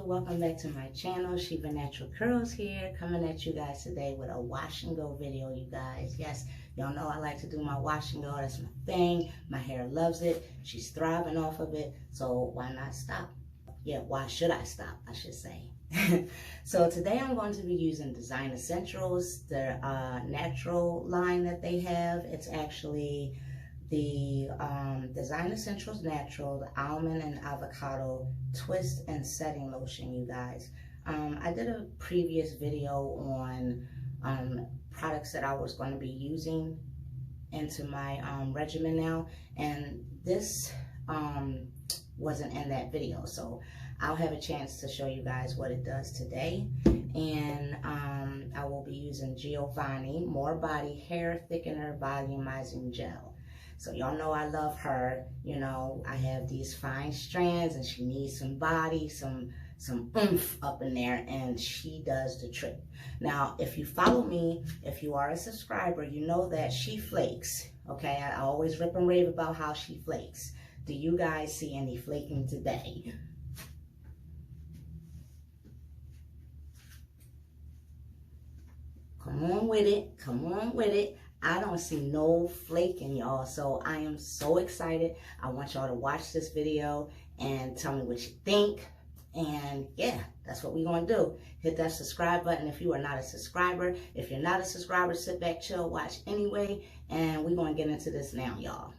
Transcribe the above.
welcome back to my channel. Shiva Natural Curls here, coming at you guys today with a wash and go video, you guys. Yes, y'all know I like to do my wash and go. That's my thing. My hair loves it. She's thriving off of it, so why not stop? Yeah, why should I stop, I should say. So today I'm going to be using Design Essentials, the natural line that they have. It's actually the Design Essentials Natural, the almond and avocado twist and setting lotion, you guys. I did a previous video on products that I was going to be using into my regimen now, and this wasn't in that video, so I'll have a chance to show you guys what it does today. And I will be using Giovanni More Body Hair Thickener Volumizing Gel. So y'all know I love her. You know, I have these fine strands and she needs some body, some oomph up in there, and she does the trick. Now, if you follow me, if you are a subscriber, you know that she flakes. Okay, I always rip and rave about how she flakes. Do you guys see any flaking today? Come on with it. Come on with it. I don't see no flaking, y'all. So I am so excited. I want y'all to watch this video and tell me what you think. And yeah, that's what we're going to do. Hit that subscribe button if you are not a subscriber. If you're not a subscriber, sit back, chill, watch anyway. And we're going to get into this now, y'all.